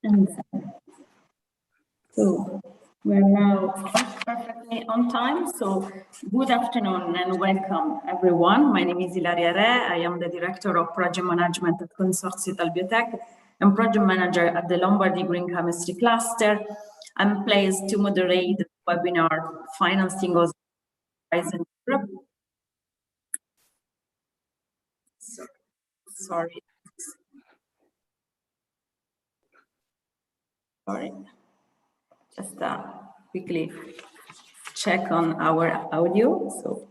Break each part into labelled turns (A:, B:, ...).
A: And so we're now perfectly on time. So good afternoon and welcome everyone. My name is Ilaria Re. I am the Director of Project Management at Consorzio Italbiotec and Project Manager at the Lombardy Green Chemistry Cluster. I'm pleased to moderate the webinar Financing of Horizon Europe. Sorry. Just quickly check on our audio. So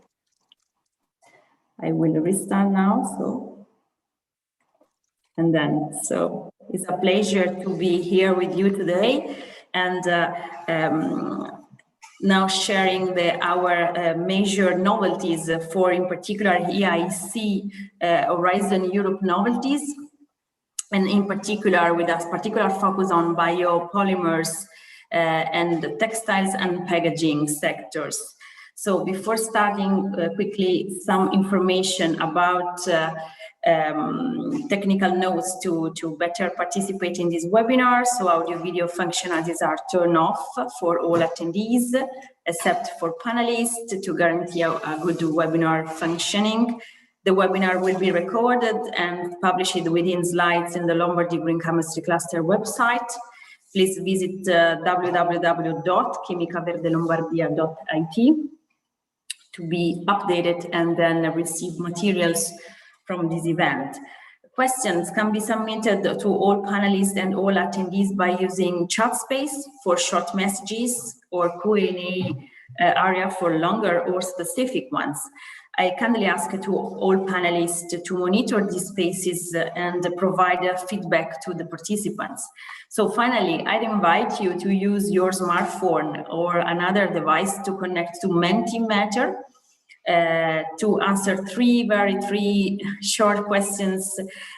A: I will restart now. So it's a pleasure to be here with you today and now sharing our major novelties for, in particular, EIC Horizon Europe novelties, and in particular with a particular focus on biopolymers and textiles and packaging sectors. So before starting, quickly some information about technical notes to better participate in this webinar. So audio video functionalities are turned off for all attendees, except for panelists, to guarantee a good webinar functioning. The webinar will be recorded and published within slides in the Lombardy Green Chemistry Cluster website. Please visit www.chimicaverdelombardia.it to be updated and then receive materials from this event. Questions can be submitted to all panelists and all attendees by using chat space for short messages or Q&A area for longer or specific ones. I kindly ask to all panelists to monitor these spaces and provide feedback to the participants. So finally, I'd invite you to use your smartphone or another device to connect to Mentimeter to answer three short questions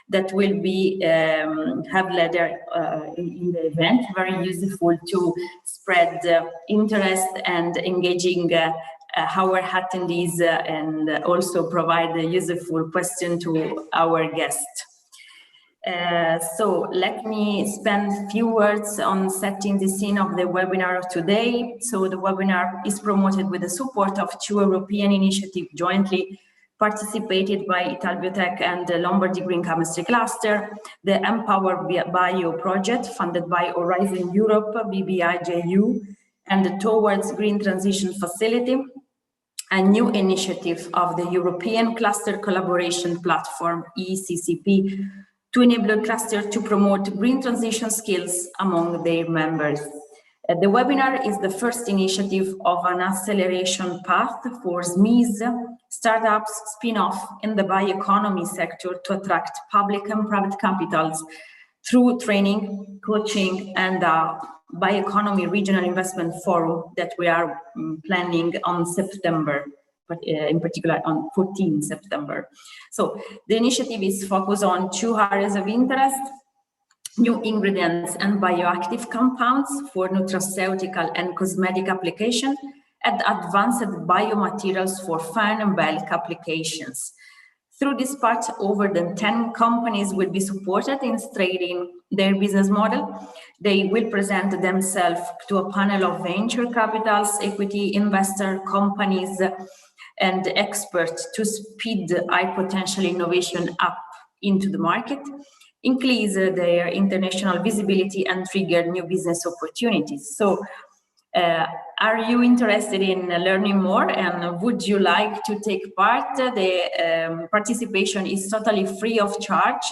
A: that will be have later in the event. Very useful to spread interest and engaging our attendees and also provide a useful question to our guests. So let me spend a few words on setting the scene of the webinar of today. So the webinar is promoted with the support of two European initiatives jointly participated by Italbiotec and the Lombardy Green Chemistry Cluster, the Empower Bio project funded by Horizon Europe, BBIJU, and the Towards Green Transition Facility, a new initiative of the European Cluster Collaboration Platform, ECCP, to enable a cluster to promote green transition skills among their members. The webinar is the first initiative of an acceleration path for SMEs, startups, spin-off in the bioeconomy sector to attract public and private capitals through training, coaching, and Bioeconomy Regional Investment Forum that we are planning on September, but in particular on 14 September. So the initiative is focused on two areas of interest: new ingredients and bioactive compounds for nutraceutical and cosmetic application, and advanced biomaterials for fine and bulk applications. Through this part, over 10 companies will be supported in strengthening their business model. They will present themselves to a panel of venture capitals, equity investor companies, and experts to speed high potential innovation up into the market, increase their international visibility, and trigger new business opportunities. So are you interested in learning more, and would you like to take part? The participation is totally free of charge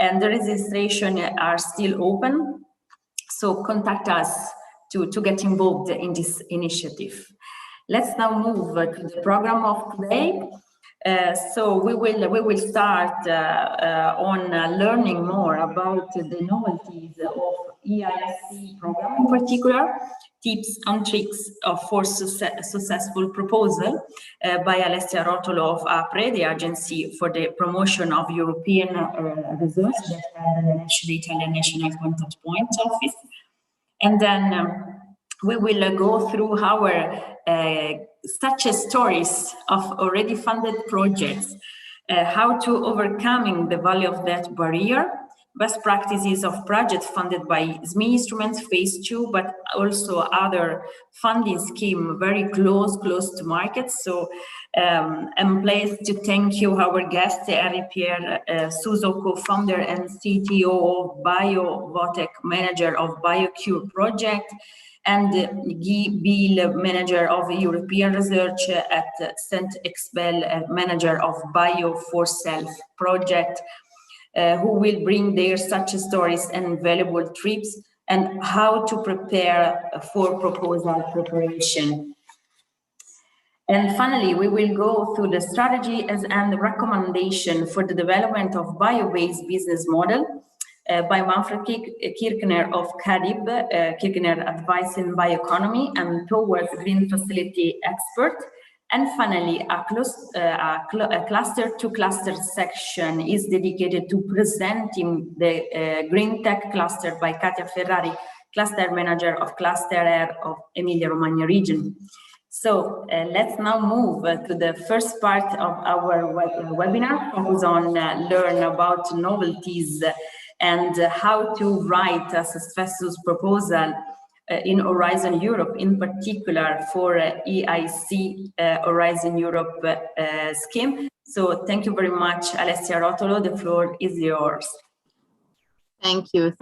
A: and the registration are still open. So contact us to get involved in this initiative. Let's now move to the program of today. So we will start on learning more about the novelties of EIC program, in particular tips and tricks for successful proposal by Alessia Rotolo of APRE, the Agency for the Promotion of European Research, that the Italian National Contact Point Office. And then we will go through our success stories of already funded projects, how to overcoming the value of that barrier best practices of projects funded by SME instruments, phase 2, but also other funding scheme very close to market. So I'm pleased to thank you, our guest, Henri-Pierre Suso, co-founder and CTO of Biotech, manager of BioCure project, and Guy Biel, manager of European research at Saint Expel, manager of Bio for Self project, who will bring their success stories and valuable tips and how to prepare for proposal preparation. And finally, we will go through the strategy and the recommendation for the development of bio-based business model by Manfred Kirchner of CADIB, Kirchner Advice in Bioeconomy and Towards Green Facility Expert. And finally, a cluster to cluster section is dedicated to presenting the Green Tech cluster by Katia Ferrari, cluster manager of Cluster R of Emilia-Romagna region. So let's now move to the first part of our webinar, focus on learn about novelties and how to write a successful proposal in Horizon Europe, in particular for EIC Horizon Europe scheme. So thank you very much, Alessia Rotolo. The floor is yours.
B: Thank you,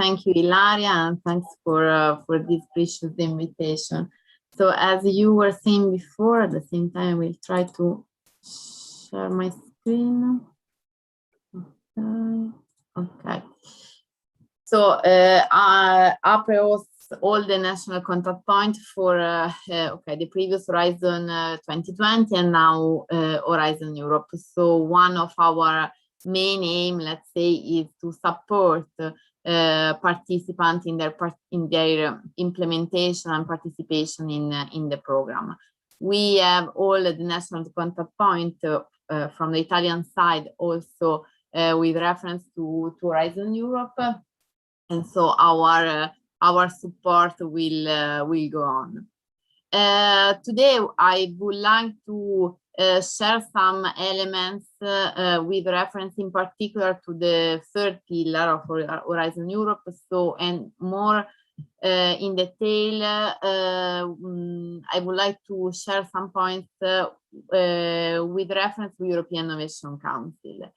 B: Ilaria, and thanks for this precious invitation. So as you were saying before, at the same time, we'll try to share my screen. Okay. So APRE hosts all the national contact points for the previous Horizon 2020 and now Horizon Europe. So one of our main aim, let's say, is to support participants in their implementation and participation in the program. We have all the national contact points from the Italian side also with reference to Horizon Europe, and so our support will go on. Today, I would like to share some elements with reference in particular to the third pillar of Horizon Europe. So, and more in detail, I would like to share some points with reference to European Innovation Council.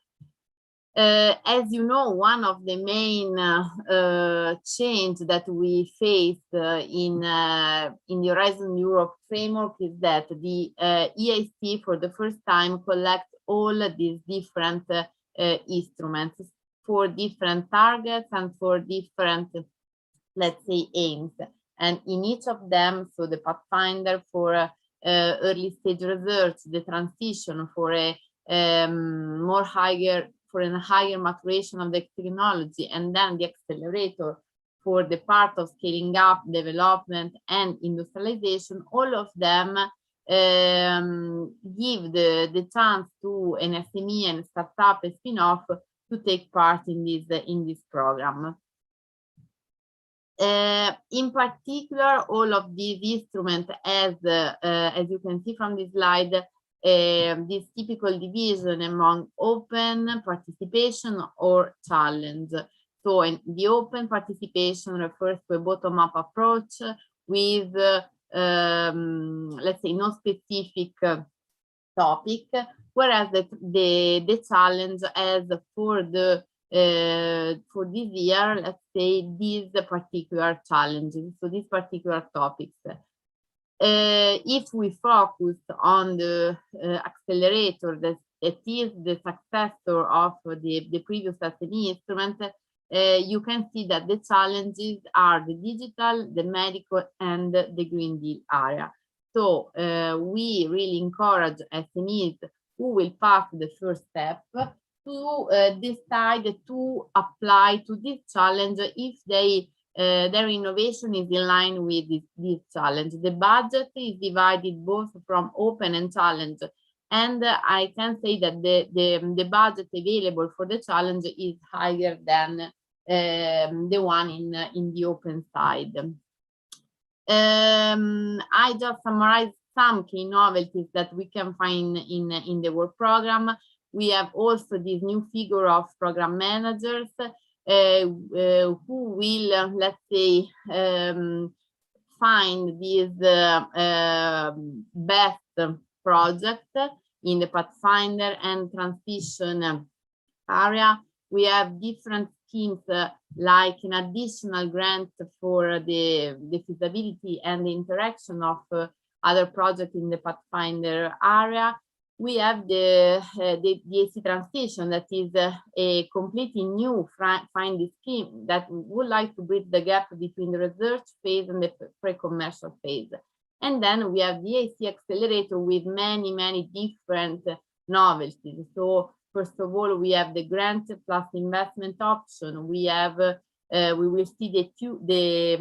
B: As you know, one of the main change that we faced in the Horizon Europe framework is that the EIC for the first time collect all these different instruments for different targets and for different, let's say, aims. And in each of them, so the Pathfinder for early stage research, the transition for a higher maturation of the technology, and then the accelerator for the part of scaling up, development, and industrialization, all of them give the chance to an SME and startup, a spin-off, to take part in this program. In particular, all of these instruments, as you can see from this slide, this typical division among open, participation, or challenge. So the open participation refers to a bottom-up approach with, let's say, no specific topic, whereas the challenge as for this year, let's say, these particular challenges, so these particular topics. If we focus on the accelerator that is the successor of the previous SME instrument, you can see that the challenges are the digital, the medical, and the Green Deal area. So we really encourage SMEs who will pass the first step to decide to apply to this challenge if their innovation is in line with this challenge. The budget is divided both from open and challenge, and I can say that the budget available for the challenge is higher than the one in the open side. I just summarized some key novelties that we can find in the work program. We have also this new figure of program managers. who will, let's say, find this best project in the Pathfinder and transition area. We have different schemes like an additional grant for the feasibility and the interaction of other projects in the Pathfinder area. We have the AC transition, that is a completely new funding scheme that would like to bridge the gap between the research phase and the pre-commercial phase. And then we have the AC accelerator with many different novelties. So first of all, we have the grant plus investment option. We have we will see the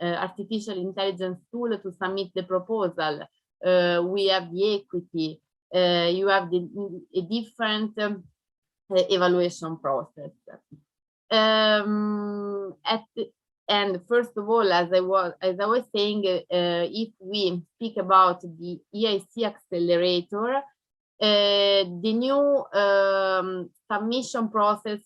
B: artificial intelligence tool to submit the proposal. We have the equity. You have a different evaluation process. And first of all, as I was saying, if we speak about the EIC accelerator, the new submission process,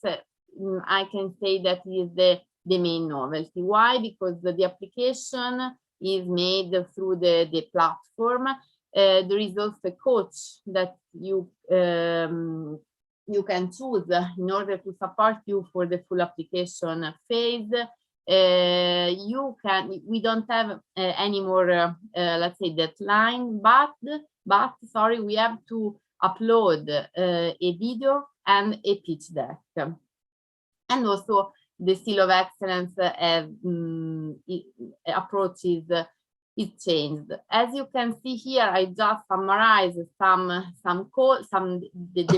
B: I can say that is the main novelty. Why? Because the application is made through the platform. There is also a coach that you can choose in order to support you for the full application phase. We don't have any more, let's say, deadline, but sorry, we have to upload a video and a pitch deck. And also the seal of excellence approach is changed. As you can see here, I just summarized the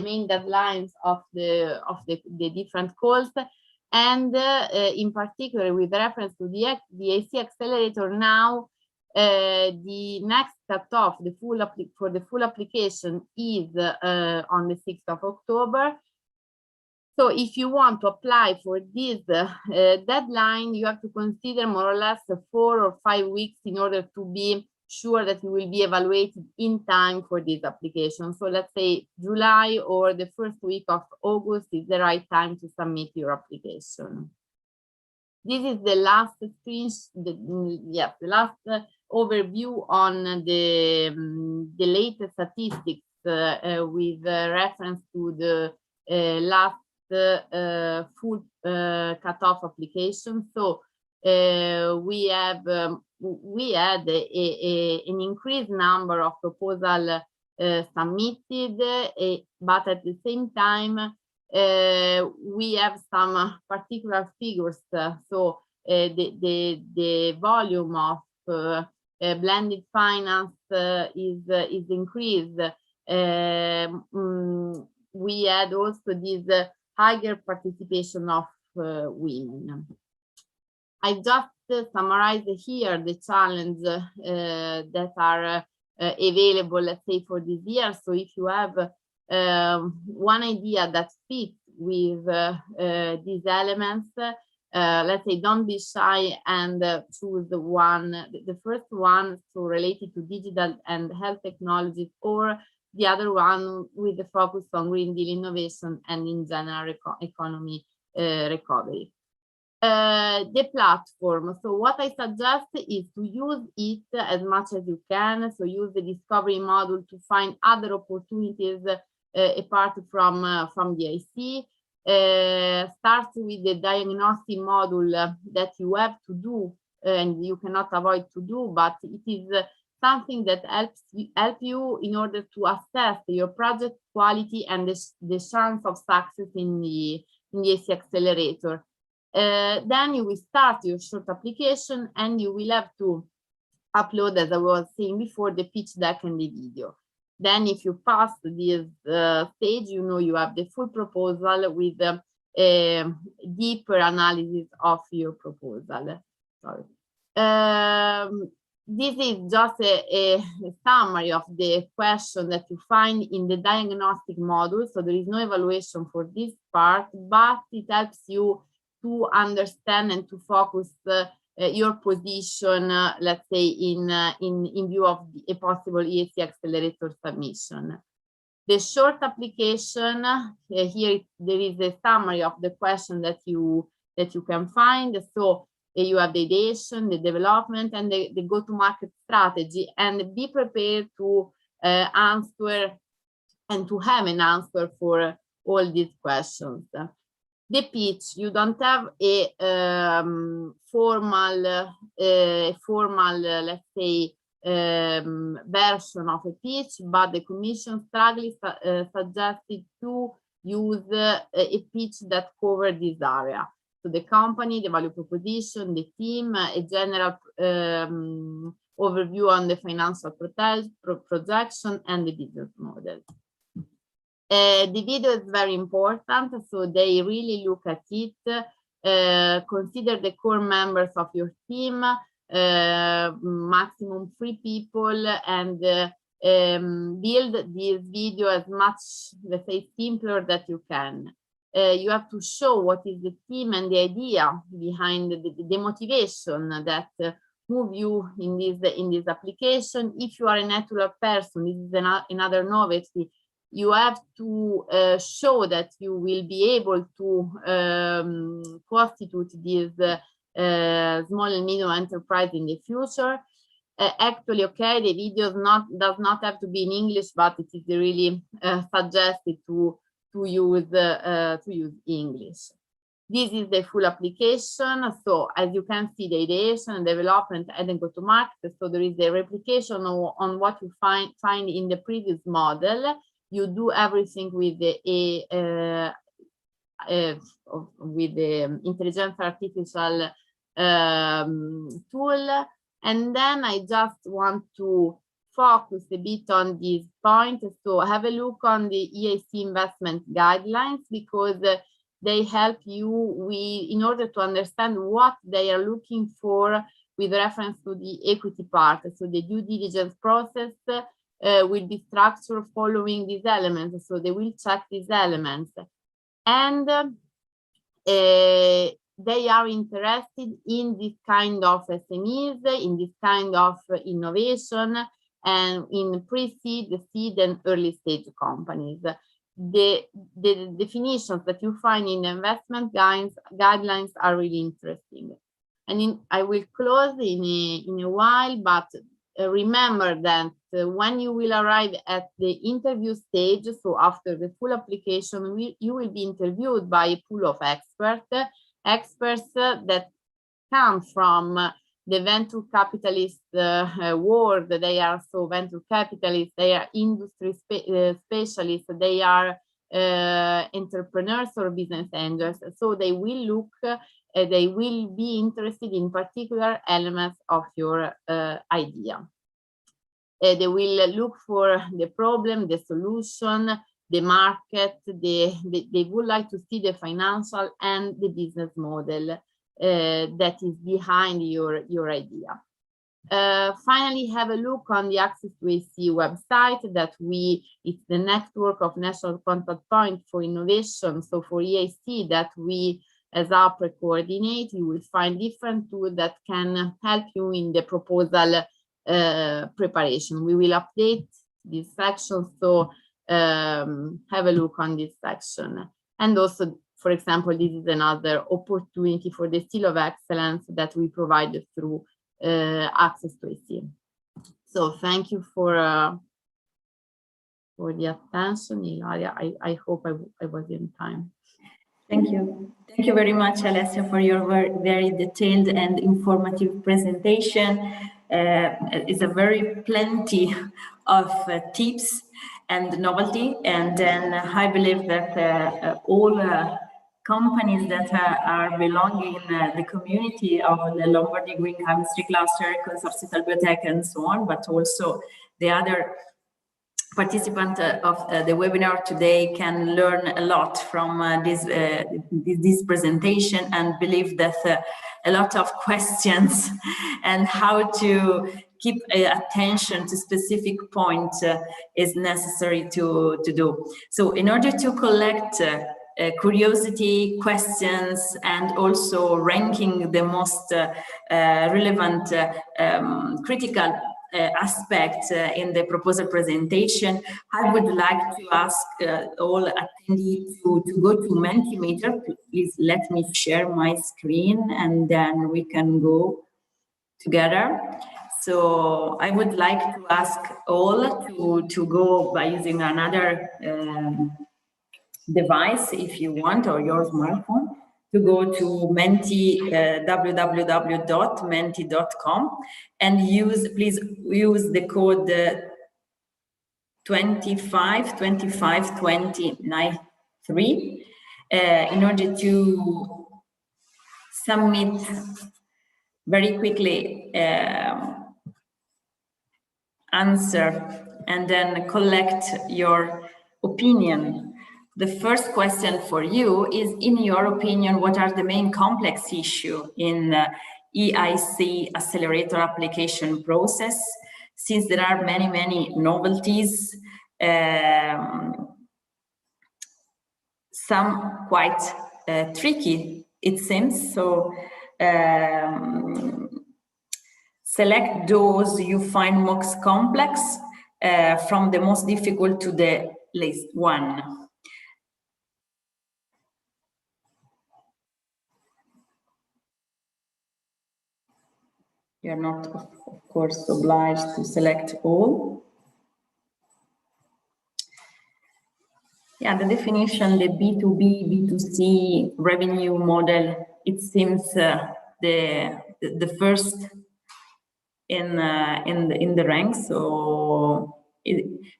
B: main deadlines of the different calls, and in particular with reference to the AC accelerator. Now the next cutoff for the full application is on the 6th of October. So if you want to apply for this deadline, you have to consider more or less 4 or 5 weeks in order to be sure that you will be evaluated in time for this application. So let's say July or the first week of August is the right time to submit your application. This is the last screen, the last overview on the latest statistics with reference to the last full cutoff application. So we had an increased number of proposals submitted, but at the same time we have some particular figures. So the volume of blended finance is increased. We had also this higher participation of women. I just summarized here the challenges that are available, let's say, for this year. So if you have one idea that fits with these elements, let's say, don't be shy and choose the first one, so related to digital and health technologies, or the other one with the focus on Green Deal innovation and in general economy recovery. The platform. So what I suggest is to use it as much as you can. So use the discovery module to find other opportunities apart from the IC. Start with the diagnostic module that you have to do and you cannot avoid to do, but it is something that help you in order to assess your project quality and the chance of success in the AC accelerator. Then you will start your short application and you will have to upload, as I was saying before, the pitch deck and the video. Then if you pass this stage, you know you have the full proposal with a deeper analysis of your proposal. Sorry. This is just a summary of the question that you find in the diagnostic module. So there is no evaluation for this part, but it helps you to understand and to focus your position, let's say, in view of a possible EAC accelerator submission. The short application, here there is a summary of the question that you can find. So you have the ideation, the development, and the go-to-market strategy, and be prepared to answer and to have an answer for all these questions. The pitch, you don't have a formal, let's say, version of a pitch, but the Commission strongly suggested to use a pitch that covers this area. So the company, the value proposition, the team, a general overview on the financial projection and the business model. The video is very important, so they really look at it, consider the core members of your team, maximum 3 people, and build this video as much, let's say, simpler that you can. You have to show what is the team and the idea behind the motivation that move you in this application. If you are a natural person, this is another novelty. You have to show that you will be able to constitute this small and medium enterprise in the future. Actually, okay, the video does not have to be in English, but it is really suggested to use English. This is the full application. So as you can see, the ideation, development, and then go to market. So there is a replication on what you find in the previous model. You do everything with the intelligence artificial tool, and then I just want to focus a bit on this point. So have a look on the EIC investment guidelines, because they help you in order to understand what they are looking for with reference to the equity part. So the due diligence process will be structured following these elements. So they will check these elements. And they are interested in this kind of SMEs, in this kind of innovation, and in pre-seed, seed, and early stage companies. The definitions that you find in the investment guidelines are really interesting. And I will close in a while, but remember that when you will arrive at the interview stage, so after the full application, you will be interviewed by a pool of experts that come from the venture capitalist world. They are so venture capitalists, they are industry specialists, they are entrepreneurs or business angels. So they will look, they will be interested in particular elements of your idea. They will look for the problem, the solution, the market. They would like to see the financial and the business model that is behind your idea. Finally, have a look on the Access to AC website it's the network of national contact points for innovation. So for EIC that we as APRE coordinate, you will find different tools that can help you in the proposal preparation. We will update this section, so have a look on this section. And also, for example, this is another opportunity for the Seal of Excellence that we provide through Access to AC. So thank you for the attention, Ilaria. I hope I was in time.
A: Thank you. Thank you very much, Alessia, for your very detailed and informative presentation. It's a very plenty of tips and novelty, and then I believe that all companies that are belonging in the community of the Lombardy Green Chemistry Cluster, Consorzio Italbiotec, and so on, but also the other participants of the webinar today can learn a lot from this presentation, and believe that a lot of questions and how to keep attention to specific points is necessary to do. So in order to collect curiosity, questions, and also ranking the most relevant critical aspect in the proposal presentation, I would like to ask all attendees to go to Mentimeter. Please let me share my screen and then we can go together. So I would like to ask all to go by using another device if you want, or your smartphone, to go to Menti, www.menti.com, and please use the code 25252093 in order to submit very quickly answer and then collect your opinion. The first question for you is, in your opinion, what are the main complex issues in EIC accelerator application process? Since there are many novelties, some quite tricky, it seems. So select those you find most complex from the most difficult to the least one. You're not, of course, obliged to select all. Yeah, the definition, the B2B, B2C revenue model, it seems the first in the ranks. So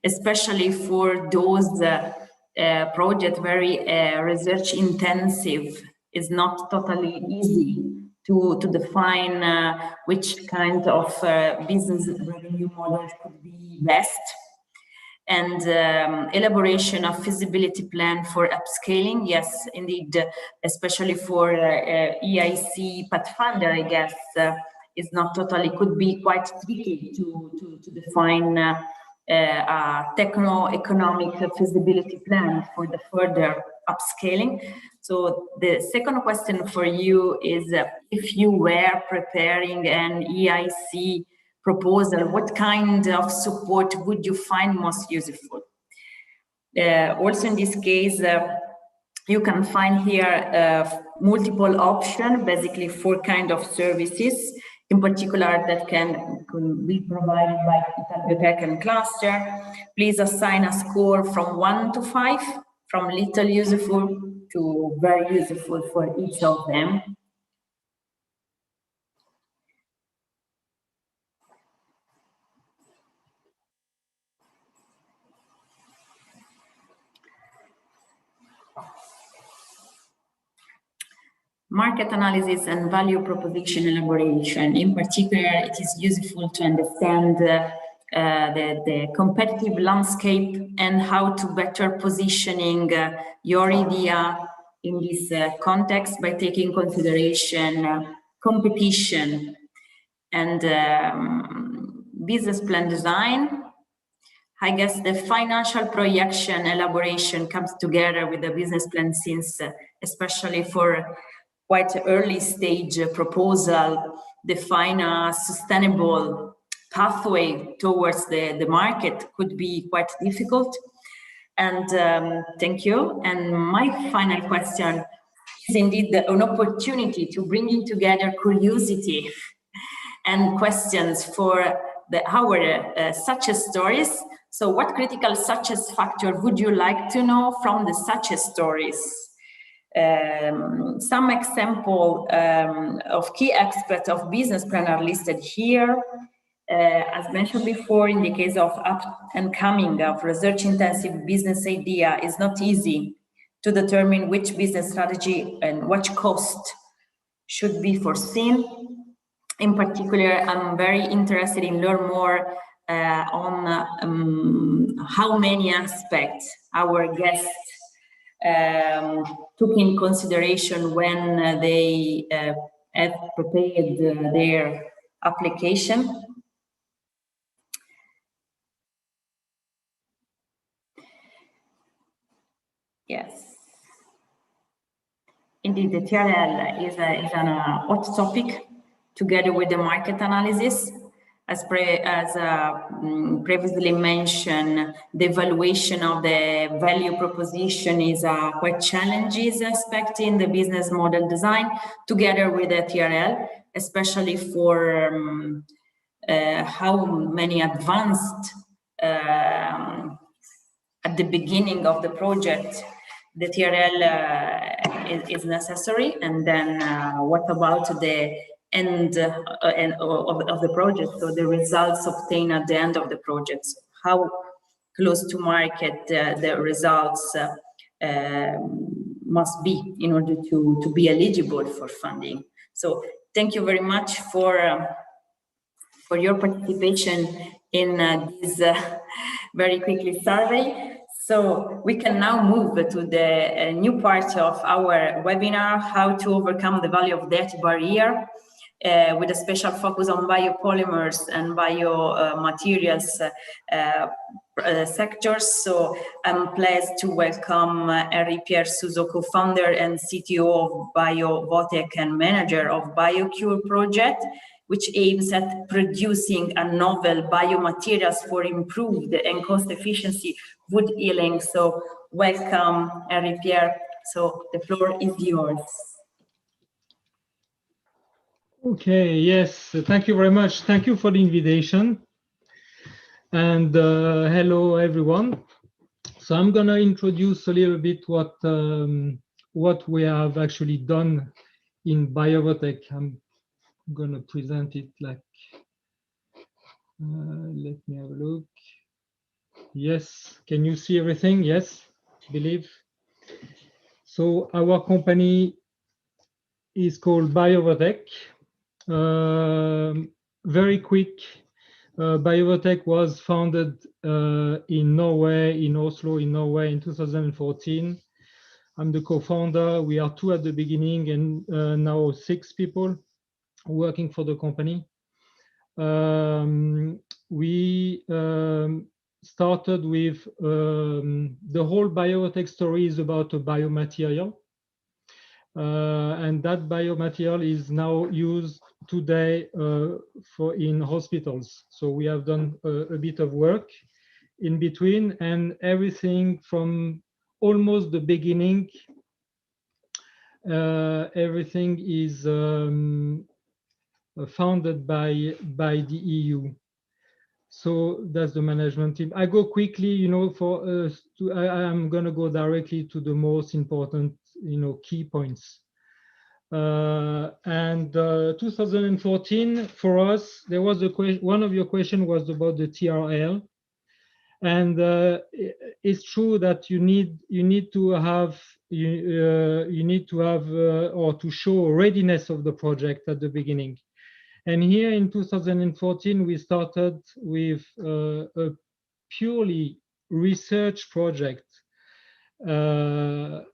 A: especially for those projects very research intensive, is not totally easy to define which kind of business revenue model could be best. And elaboration of feasibility plan for upscaling, yes, indeed, especially for EIC Pathfinder, I guess, is not totally, could be quite tricky to define a techno-economic feasibility plan for the further upscaling. So the second question for you is, if you were preparing an EIC proposal, what kind of support would you find most useful? Also in this case, you can find here multiple options, basically 4 kinds of services, in particular that can be provided by Italbiotec and cluster. Please assign a score from 1 to 5, from little useful to very useful for each of them. Market analysis and value proposition elaboration. In particular, it is useful to understand the competitive landscape and how to better positioning your idea in this context by taking consideration competition and business plan design. I guess the financial projection elaboration comes together with the business plan, since especially for quite early stage proposal, define a sustainable pathway towards the market could be quite difficult. And thank you. And my final question is indeed an opportunity to bringing together curiosity and questions for our success stories. So what critical success factor would you like to know from the success stories? Some example of key aspects of business plan are listed here. As mentioned before, in the case of up and coming of research intensive business idea, is not easy to determine which business strategy and which cost should be foreseen. In particular, I'm very interested in learn more on how many aspects our guests took in consideration when they have prepared their application. Yes. Indeed, the TRL is a hot topic together with the market analysis. as previously mentioned, the evaluation of the value proposition is a quite challenging aspect in the business model design, together with the TRL, especially for how many advanced at the beginning of the project the TRL is necessary, and then what about the end of the project, so the results obtained at the end of the project, how close to market the results must be in order to be eligible for funding. So thank you very much for your participation in this very quickly survey. So we can now move to the new part of our webinar, how to overcome the value of debt barrier, with a special focus on biopolymers and biomaterials sectors. So I'm pleased to welcome Henri Pierre Suso, co-founder and CTO of Biotech and manager of BioCure project, which aims at producing a novel biomaterials for improved and cost efficiency wood healing. So welcome, Henri Pierre. So the floor is yours.
C: Okay, yes, thank you very much. Thank you for the invitation. And hello, everyone. So I'm going to introduce a little bit what we have actually done in Biotech. I'm going to present it like, let me have a look. Yes, can you see everything? Yes, I believe. So our company is called Biotech. Very quick, Biotech was founded in Norway, in Oslo, in Norway in 2014. I'm the co-founder. We are 2 at the beginning and now 6 people working for the company. We started with the whole Biotech story is about a biomaterial. And that biomaterial is now used today in hospitals. So we have done a bit of work in between, and everything from almost the beginning, everything is founded by the EU. So that's the management team. I go quickly, you know, I'm going to go directly to the most important, you know, key points. And 2014 for us, there was a question. One of your questions was about the TRL, and it's true that you need to have or to show readiness of the project at the beginning. And here in 2014, we started with a purely research project. And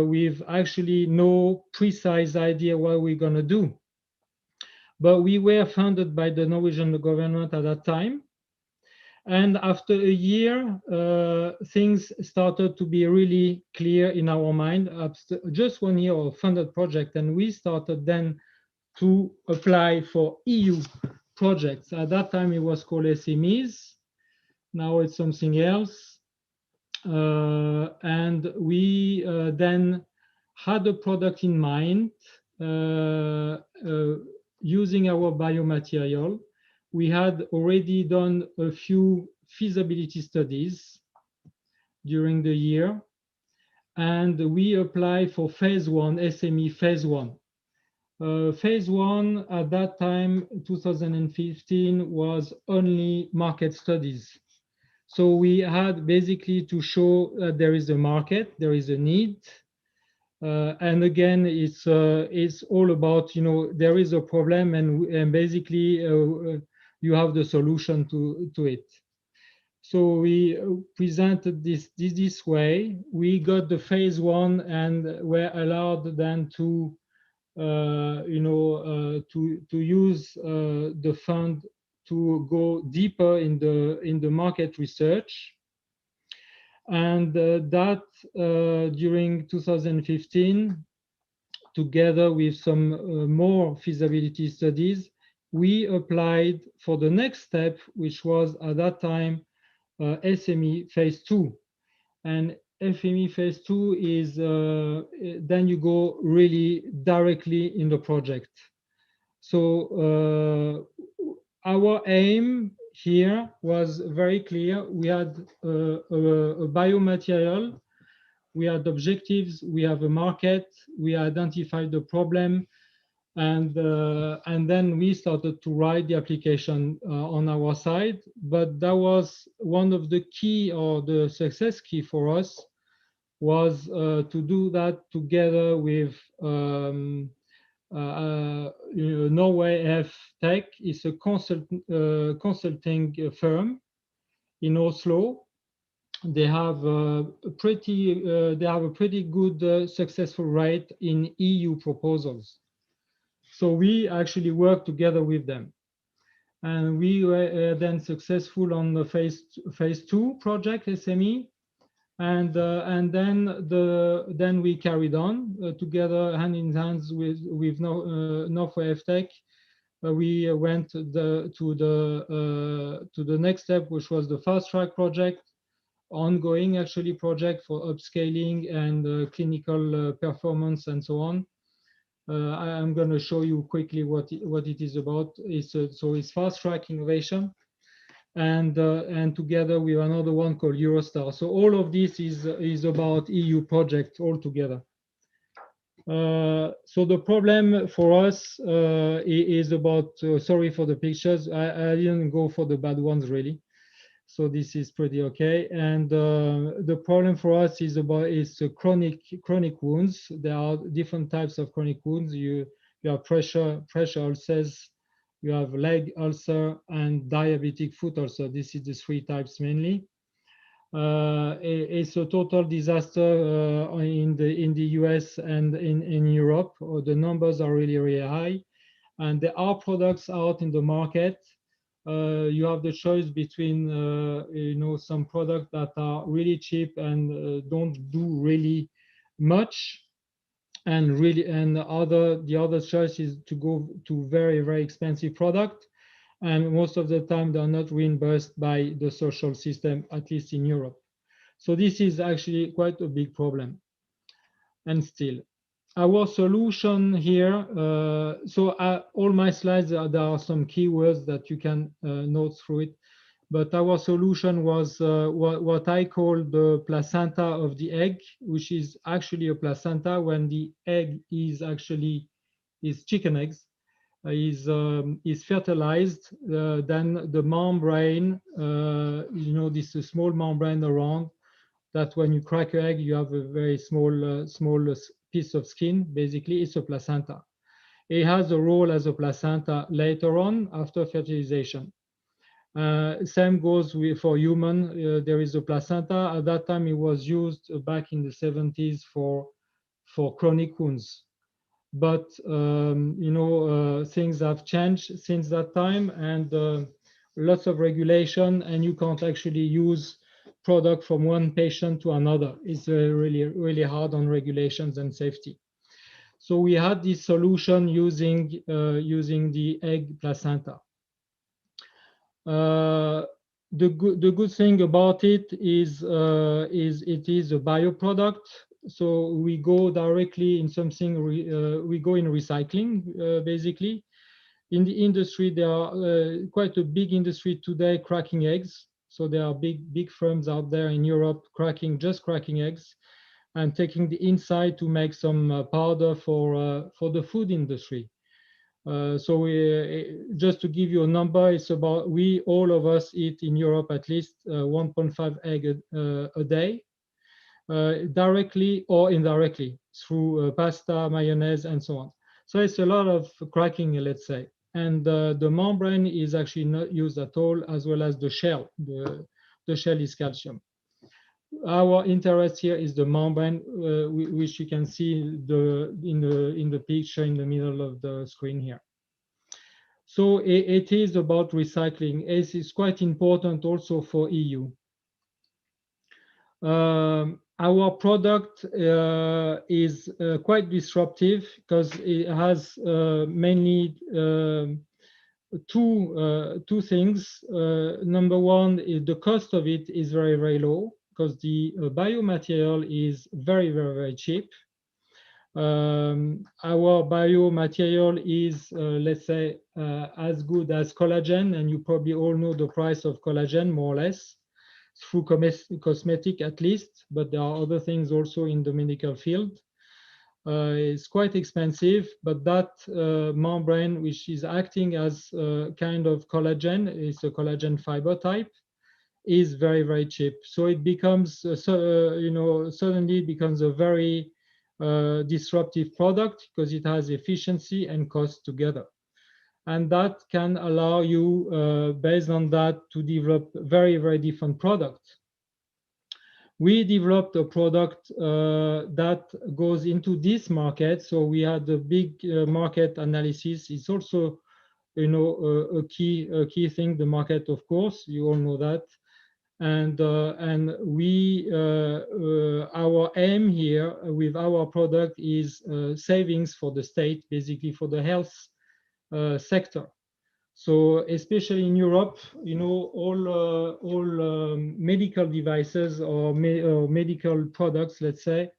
C: we've actually no precise idea what we're going to do. But we were funded by the Norwegian government at that time. And after a year, things started to be really clear in our mind. Just 1 year of funded project, and we started then to apply for EU projects. At that time, it was called SMEs. Now it's something else. And we then had a product in mind using our biomaterial. We had already done a few feasibility studies during the year, and we applied for phase 1, SME phase 1. Phase 1 at that time, 2015, was only market studies. So we had basically to show that there is a market, there is a need. And again, it's all about, you know, there is a problem, and basically you have the solution to it. So we presented this way. We got the phase 1 and were allowed then to to use the fund to go deeper in the market research. And that during 2015, together with some more feasibility studies, we applied for the next step, which was at that time SME phase 2. And FME phase 2 is then you go really directly in the project. So our aim here was very clear. We had a biomaterial, we had objectives, we have a market, we identified the problem, and then we started to write the application on our side. But that was one of the key, or the success key for us, was to do that together with Norway F Tech. Is a consulting firm in Oslo. They have a pretty good successful rate in EU proposals. So we actually worked together with them, and we were then successful on the phase 2 project SME, and then we carried on together, hand in hand with Norway F Tech. We went to the next step, which was the fast track project, ongoing actually project for upscaling and clinical performance and so on. I'm going to show you quickly what it is about. So it's fast track innovation, and together with another one called Eurostar. So all of this is about EU project altogether. So the problem for us is about, sorry for the pictures, I didn't go for the bad ones really. So this is pretty okay. And the problem for us is chronic wounds. There are different types of chronic wounds. You have pressure ulcers, you have leg ulcer, and diabetic foot ulcer. This is the 3 types mainly. It's a total disaster in the US and in Europe. The numbers are really high, and there are products out in the market. You have the choice between some products that are really cheap and don't do really much, and the other choice is to go to very expensive product, and most of the time they are not reimbursed by the social system, at least in Europe. So this is actually quite a big problem. And still, our solution here, all my slides, there are some keywords that you can note through it, but our solution was what I call the placenta of the egg, which is actually a placenta when the egg is chicken eggs, is fertilized. Then the membrane, this is a small membrane around that when you crack an egg, you have a very small piece of skin. Basically, it's a placenta. It has a role as a placenta later on after fertilization. Same goes for human. There is a placenta. At that time, it was used back in the 70s for chronic wounds. But things have changed since that time, and lots of regulation, and you can't actually use product from one patient to another. It's really hard on regulations and safety. So we had this solution using the egg placenta. The good thing about it is it is a bioproduct. So we go directly in something. We go in recycling basically. In the industry, there are quite a big industry today cracking eggs. So there are big firms out there in Europe just cracking eggs and taking the inside to make some powder for the food industry. So just to give you a number, it's about, all of us eat in Europe at least 1.5 egg a day, directly or indirectly through pasta, mayonnaise, and so on. So it's a lot of cracking, let's say. And the membrane is actually not used at all, as well as the shell. The shell is calcium. Our interest here is the membrane, which you can see in the picture in the middle of the screen here. So it is about recycling. It is quite important also for EU. Our product is quite disruptive because it has mainly two things. Number one is the cost of it is very, very low because the biomaterial is very, very, very cheap. Our biomaterial is, let's say, as good as collagen, and you probably all know the price of collagen, more or less, through cosmetic at least, but there are other things also in the medical field. It's quite expensive, but that membrane, which is acting as a kind of collagen, is a collagen fiber type, is very, very cheap. So it becomes, suddenly it becomes a very disruptive product because it has efficiency and cost together. And that can allow you, based on that, to develop very, very different products. We developed a product that goes into this market. So we had a big market analysis. It's also, a key thing, the market, of course, you all know that. And we, our aim here with our product is savings for the state, basically for the health sector. So especially in Europe, all medical devices or medical products, let's say,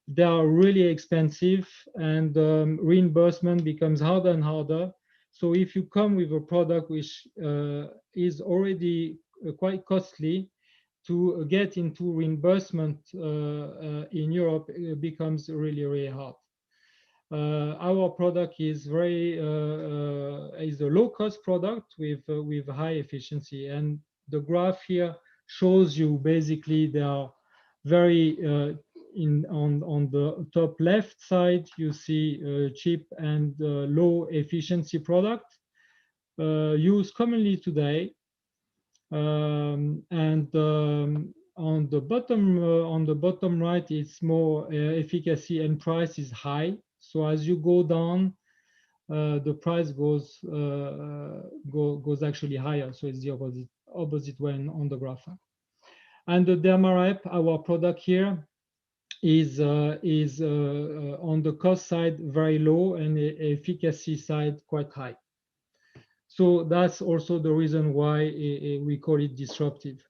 C: they are really expensive, and reimbursement becomes harder and harder. So if you come with a product which is already quite costly, to get into reimbursement in Europe, it becomes really, really hard. Our product is is a low-cost product with high efficiency, and the graph here shows you basically they are very on the top left side. You see cheap and low efficiency product used commonly today, and on the bottom right, it's more efficacy and price is high. So as you go down, the price goes actually higher. So it's the opposite way on the graph. And the DermaRep, our product here, is on the cost side very low and the efficacy side quite high. So that's also the reason why we call it disruptive.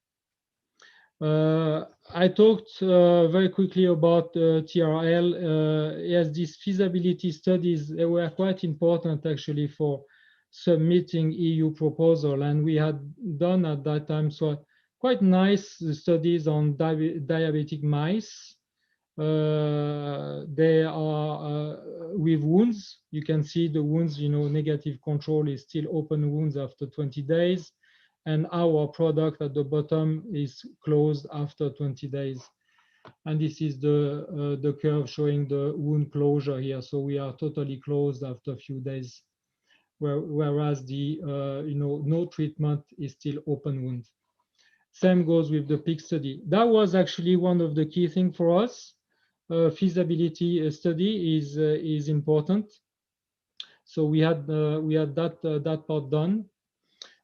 C: I talked very quickly about TRL. Yes, these feasibility studies, they were quite important actually for submitting EU proposal, and we had done at that time quite nice studies on diabetic mice. They are with wounds. You can see the wounds, negative control is still open wounds after 20 days. And our product at the bottom is closed after 20 days. And this is the curve showing the wound closure here. So we are totally closed after a few days, whereas the no treatment is still open wound. Same goes with the pig study. That was actually one of the key things for us. Feasibility study is important. So we had that part done.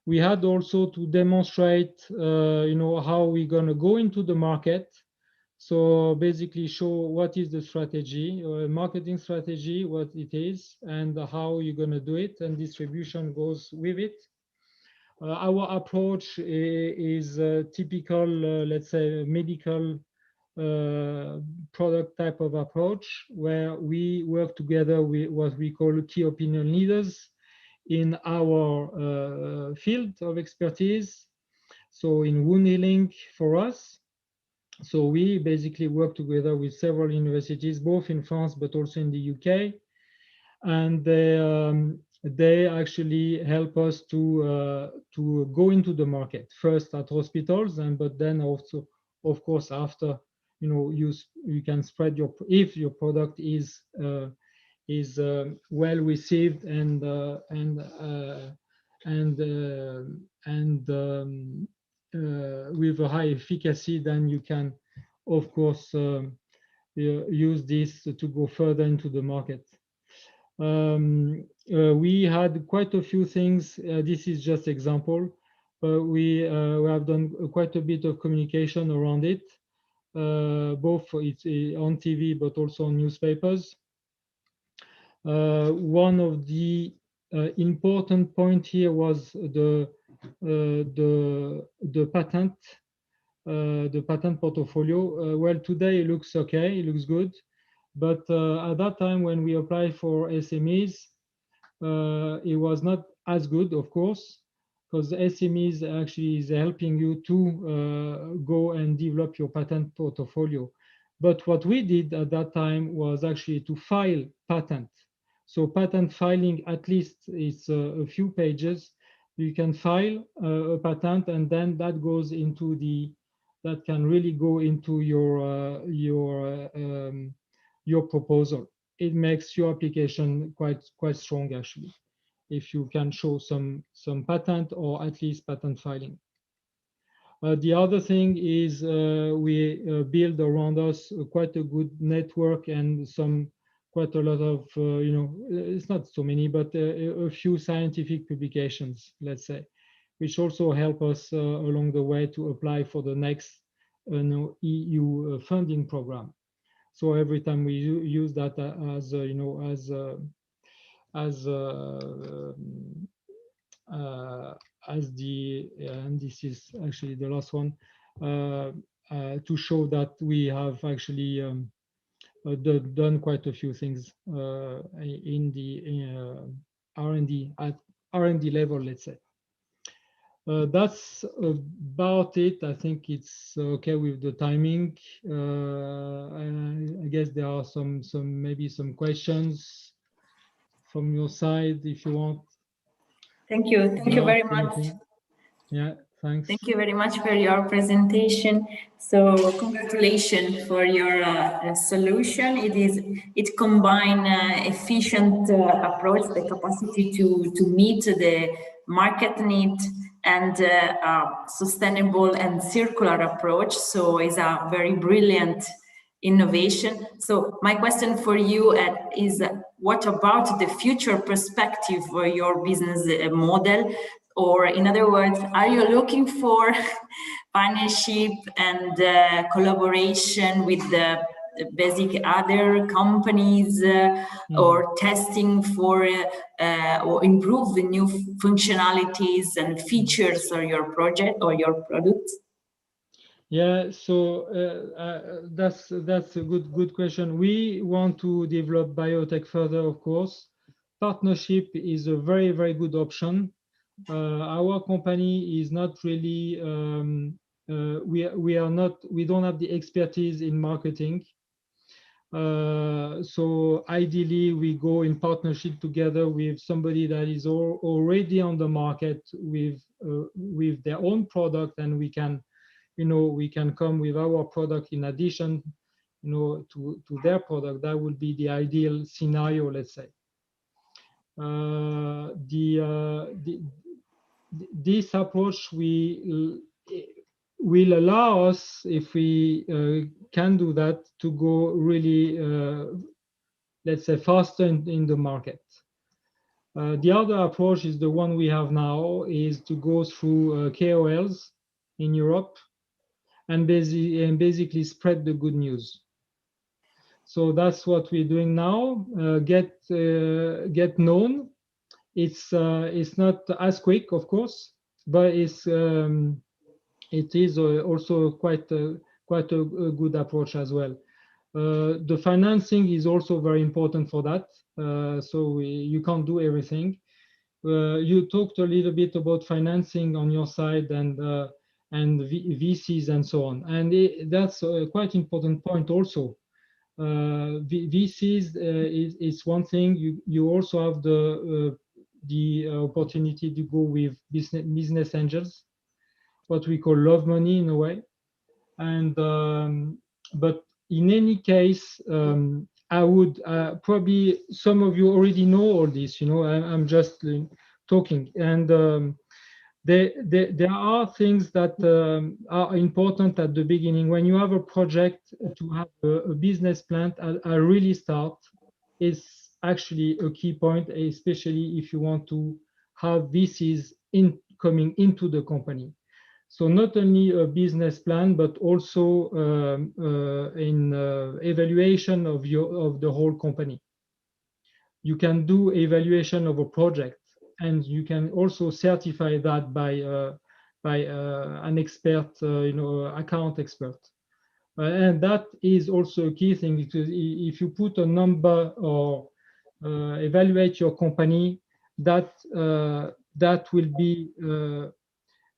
C: We had also to demonstrate, how we're going to go into the market. So basically show what is the strategy, marketing strategy, what it is, and how you're going to do it, and distribution goes with it. Our approach is typical, let's say, medical product type of approach, where we work together with what we call key opinion leaders in our field of expertise. So in wound healing for us, so we basically work together with several universities, both in France but also in the UK, and they actually help us to go into the market first at hospitals, but then also, of course, after, you can spread if your product is well received and with a high efficacy, then you can, of course, use this to go further into the market. We had quite a few things. This is just example. We have done quite a bit of communication around it, both it's on TV but also on newspapers. One of the important point here was the patent. The patent portfolio. Well, today it looks okay, it looks good, but at that time when we applied for SMEs, it was not as good, of course, because SMEs actually is helping you to go and develop your patent portfolio. But what we did at that time was actually to file patent. So patent filing, at least it's a few pages. You can file a patent, and then that goes into that can really go into your proposal. It makes your application quite strong, actually, if you can show some patent or at least patent filing. The other thing is we build around us quite a good network and quite a lot of, it's not so many, but a few scientific publications, let's say, which also help us along the way to apply for the next EU funding program. So every time we use that and this is actually the last one, to show that we have actually done quite a few things in the R&D level, let's say. That's about it. I think it's okay with the timing. I guess there are maybe some questions from your side if you want.
A: Thank you. Thank you very much.
C: Yeah, thanks.
A: Thank you very much for your presentation. So congratulations for your solution. It combines efficient approach, the capacity to meet the market need, and sustainable and circular approach. So it's a very brilliant innovation. So my question for you is, what about the future perspective for your business model? Or in other words, are you looking for partnership and collaboration with the basic other companies or testing for or improve the new functionalities and features of your project or your product?
C: Yeah, so that's a good question. We want to develop biotech further, of course. Partnership is a very, very good option. Our company is not really we don't have the expertise in marketing. So ideally we go in partnership together with somebody that is already on the market with their own product, and we can come with our product in addition to their product. That would be the ideal scenario, let's say. This approach will allow us, if we can do that, to go really, let's say, faster in the market. The other approach is the one we have now, is to go through KOLs in Europe and basically spread the good news. So that's what we're doing now. Get known. It's not as quick, of course, but it is also quite a good approach as well. The financing is also very important for that. So you can't do everything. You talked a little bit about financing on your side and VCs and so on, and that's a quite important point also. VCs is one thing. You also have the opportunity to go with business angels, what we call love money in a way. And but in any case, I would probably, some of you already know all this. I'm just talking, and there are things that are important at the beginning. When you have a project, to have a business plan, a really start is actually a key point, especially if you want to have VCs coming into the company. So not only a business plan, but also in evaluation of the whole company. You can do evaluation of a project, and you can also certify that by an expert, account expert. And that is also a key thing, because if you put a number or evaluate your company, that will be,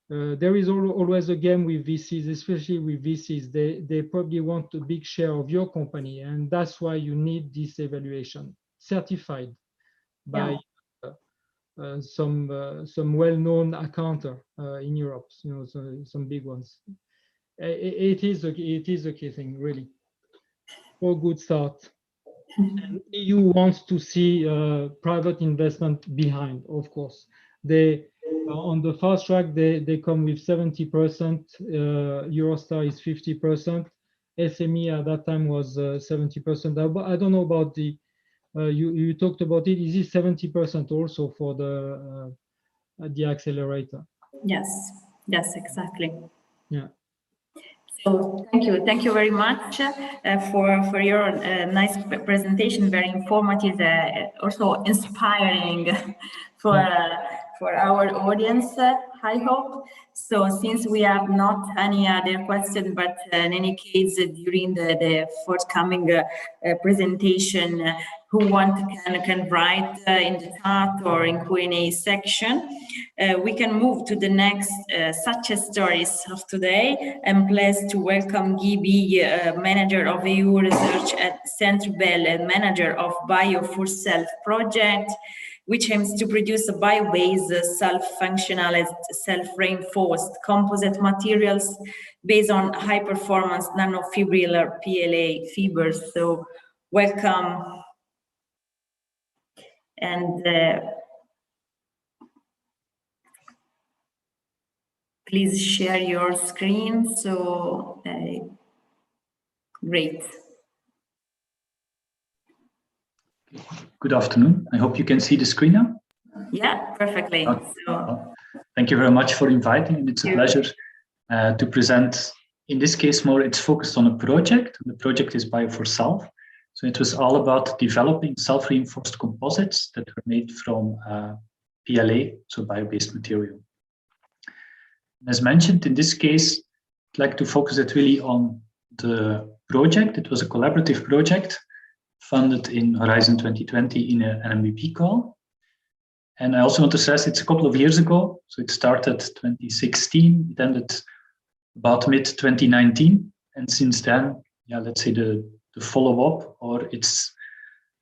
C: there is always a game with VCs, especially with VCs. They probably want a big share of your company, and that's why you need this evaluation certified by some well-known accountant in Europe. Some big ones. It is a key thing, really, for a good start. And EU wants to see private investment behind, of course. They on the fast track, they come with 70%. Eurostar is 50%. SME at that time was 70%. I don't know about the. You talked about it. Is it 70% also for the accelerator?
A: Yes. Yes, exactly.
C: Yeah.
A: So thank you very much for your nice presentation, very informative, also inspiring for our audience, I hope. So since we have not any other question, but in any case, during the forthcoming presentation, who can write in the chat or in Q&A section, we can move to the next success stories of today. I'm pleased to welcome Gibi, manager of EU research at Centre Bell and manager of Bio for Self project, which aims to produce a bio-based, self-functionalized, self-reinforced composite materials based on high-performance nanofibrillar PLA fibers. So welcome. And please share your screen. So great.
D: Good afternoon. I hope you can see the screen now.
A: Yeah, perfectly.
D: Okay.
A: So,
D: thank you very much for inviting me. It's a pleasure to present. In this case, more it's focused on a project. The project is Bio for Self. So it was all about developing self-reinforced composites that were made from PLA, so bio-based material. As mentioned, in this case, I'd like to focus it really on the project. It was a collaborative project funded in Horizon 2020 in an MVP call. And I also want to stress it's a couple of years ago. So it started 2016, it ended about mid-2019. And since then, let's say the follow-up or its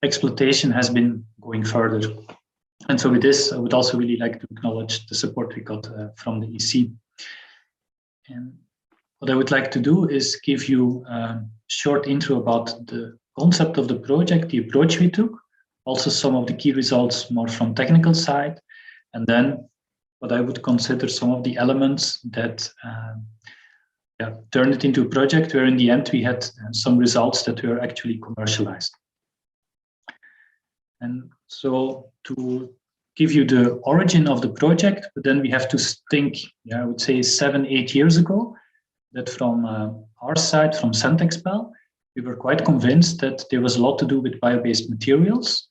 D: exploitation has been going further. And so with this, I would also really like to acknowledge the support we got from the EC. And what I would like to do is give you a short intro about the concept of the project, the approach we took, also some of the key results more from technical side, and then what I would consider some of the elements that turned it into a project where in the end we had some results that were actually commercialized. And so to give you the origin of the project, but then we have to think, I would say 7-8 years ago, that from our side, from Centexpel, we were quite convinced that there was a lot to do with bio-based materials.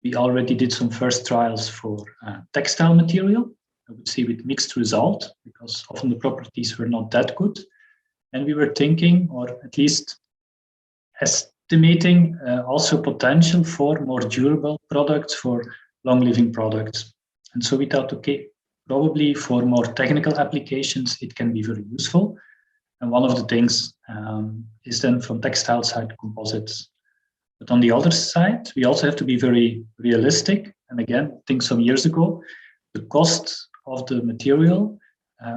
D: We already did some first trials for textile material, I would say with mixed result, because often the properties were not that good. And we were thinking, or at least estimating, also potential for more durable products, for long-living products. And so we thought, okay, probably for more technical applications, it can be very useful. And one of the things is then from textile side composites. But on the other side, we also have to be very realistic. And again, I think some years ago, the cost of the material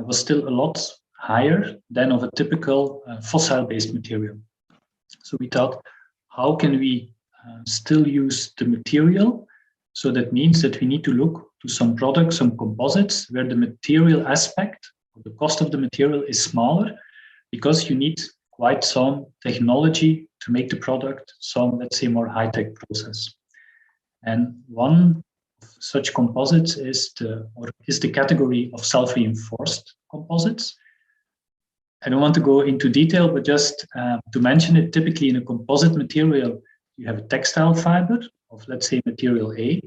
D: was still a lot higher than of a typical fossil-based material. So we thought, how can we still use the material? So that means that we need to look to some products, some composites, where the material aspect, or the cost of the material is smaller, because you need quite some technology to make the product some, let's say, more high-tech process. And one of such composites is the category of self-reinforced composites. I don't want to go into detail, but just to mention it, typically in a composite material, you have a textile fiber of, let's say, material A,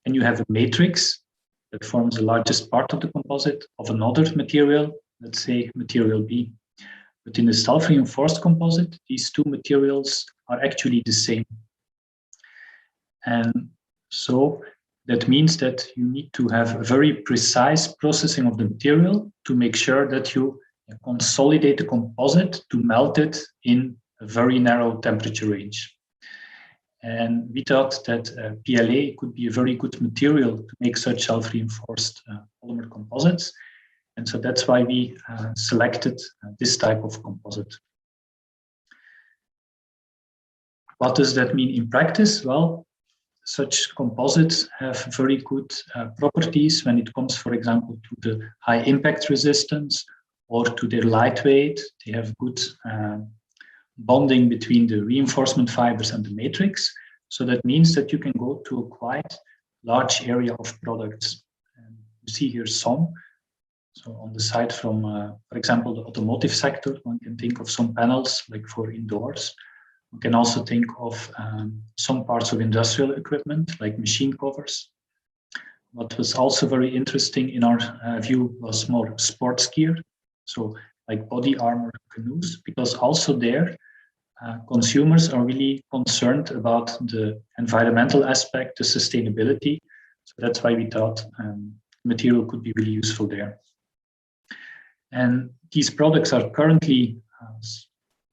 D: and you have a matrix that forms the largest part of the composite of another material, let's say material B. But in the self-reinforced composite, these two materials are actually the same. And so that means that you need to have a very precise processing of the material to make sure that you consolidate the composite to melt it in a very narrow temperature range. And we thought that PLA could be a very good material to make such self-reinforced polymer composites. And so that's why we selected this type of composite. What does that mean in practice? Well, such composites have very good properties when it comes, for example, to the high impact resistance or to their lightweight. They have good bonding between the reinforcement fibers and the matrix. So that means that you can go to a quite large area of products. And you see here some. So on the side from, for example, the automotive sector, one can think of some panels like for indoors. We can also think of some parts of industrial equipment like machine covers. What was also very interesting in our view was more sports gear. So like body armor canoes, because also there consumers are really concerned about the environmental aspect, the sustainability. So that's why we thought material could be really useful there. And these products are currently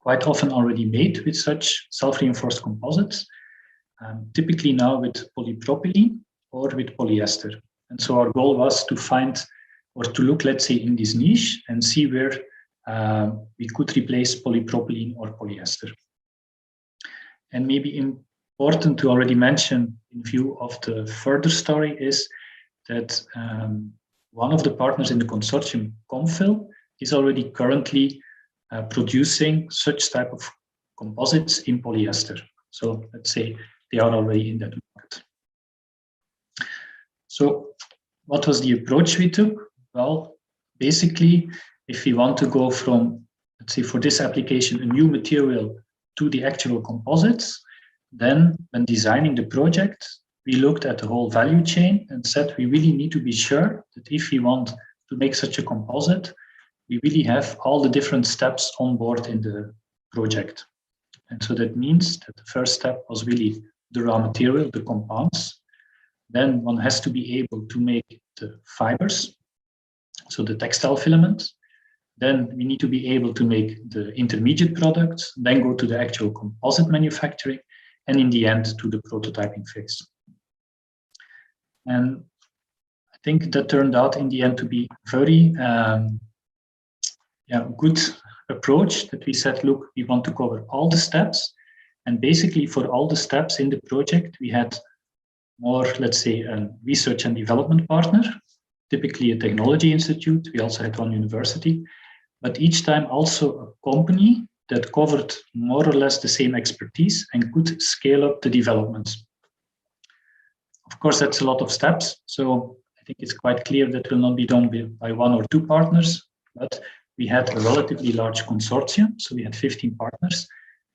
D: quite often already made with such self-reinforced composites, typically now with polypropylene or with polyester. And so our goal was to find or to look, let's say, in this niche and see where we could replace polypropylene or polyester. And maybe important to already mention in view of the further story is that one of the partners in the consortium, Comfil, is already currently producing such type of composites in polyester. So let's say they are already in that market. So what was the approach we took? Well, basically, if we want to go from, let's say for this application, a new material to the actual composites, then when designing the project, we looked at the whole value chain and said we really need to be sure that if we want to make such a composite, we really have all the different steps on board in the project. And so that means that the first step was really the raw material, the compounds. Then one has to be able to make the fibers, so the textile filaments. Then we need to be able to make the intermediate products, then go to the actual composite manufacturing, and in the end to the prototyping phase. And I think that turned out in the end to be very good approach that we said, look, we want to cover all the steps. And basically for all the steps in the project, we had more, let's say, a research and development partner, typically a technology institute. We also had one university, but each time also a company that covered more or less the same expertise and could scale up the developments. Of course, that's a lot of steps. So I think it's quite clear that will not be done by one or two partners, but we had a relatively large consortium. So we had 15 partners.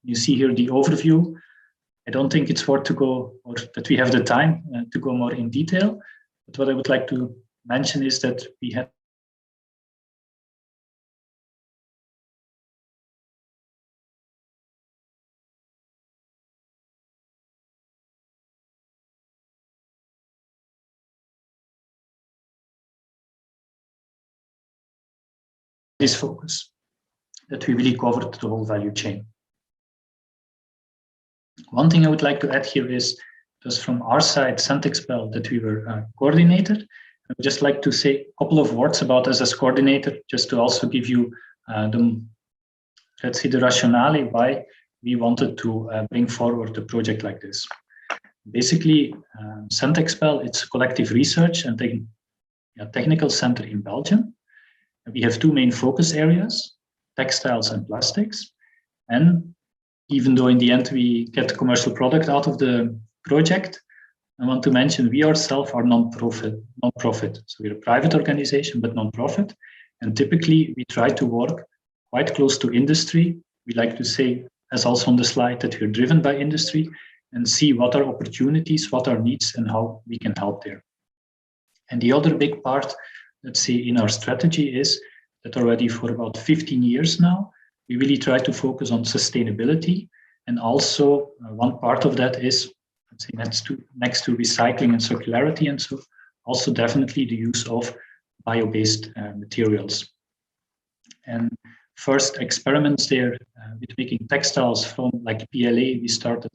D: You see here the overview. I don't think it's worth to go, or that we have the time to go more in detail. But what I would like to mention is that we had this focus, that we really covered the whole value chain. One thing I would like to add here is just from our side, Centexpel, that we were coordinator. I would just like to say a couple of words about us as coordinator, just to also give you let's say the rationale why we wanted to bring forward a project like this. Basically, Centexpel, it's a collective research and technical center in Belgium. We have two main focus areas, textiles and plastics. And even though in the end we get a commercial product out of the project, I want to mention we ourselves are non-profit. So we're a private organization, but non-profit. And typically we try to work quite close to industry. We like to say, as also on the slide, that we're driven by industry and see what are opportunities, what are needs, and how we can help there. And the other big part, let's say, in our strategy is that already for about 15 years now, we really try to focus on sustainability. And also one part of that is, let's say, next to recycling and circularity, and so also definitely the use of bio-based materials. And first experiments there with making textiles from like PLA, we started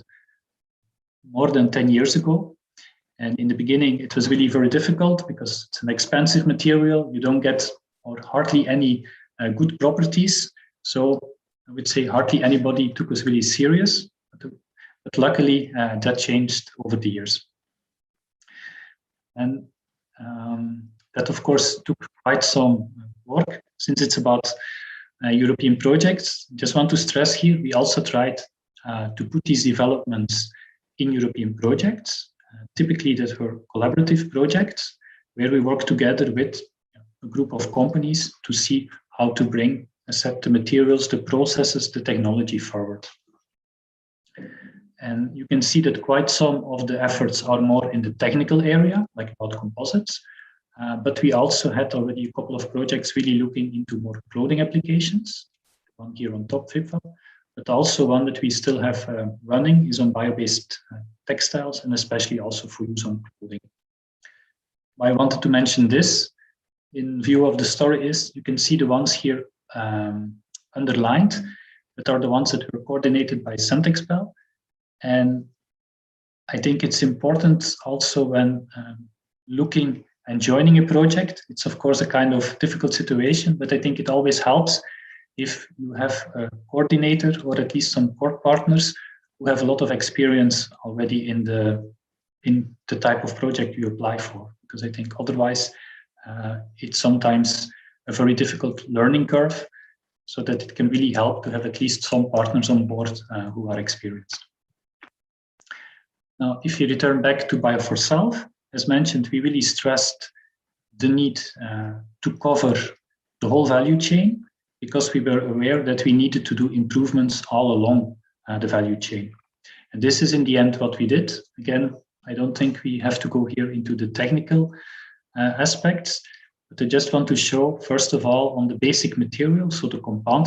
D: more than 10 years ago. And in the beginning, it was really very difficult because it's an expensive material. You don't get or hardly any good properties. So I would say hardly anybody took us really serious. But luckily, that changed over the years. And that, of course, took quite some work since it's about European projects. Just want to stress here, we also tried to put these developments in European projects. Typically, that were collaborative projects where we work together with a group of companies to see how to bring the materials, the processes, the technology forward. And you can see that quite some of the efforts are more in the technical area, like about composites. But we also had already a couple of projects really looking into more clothing applications. One here on top, FIFA, but also one that we still have running is on bio-based textiles, and especially also for use on clothing. Why I wanted to mention this in view of the story is you can see the ones here underlined that are the ones that were coordinated by Centexpel. And I think it's important also when looking and joining a project. It's of course a kind of difficult situation, but I think it always helps if you have a coordinator or at least some core partners who have a lot of experience already in the type of project you apply for. Because I think otherwise it's sometimes a very difficult learning curve, so that it can really help to have at least some partners on board who are experienced. Now, if you return back to Bio4Self, as mentioned, we really stressed the need to cover the whole value chain because we were aware that we needed to do improvements all along the value chain. And this is in the end what we did. Again, I don't think we have to go here into the technical aspects, but I just want to show, first of all, on the basic material, so the compound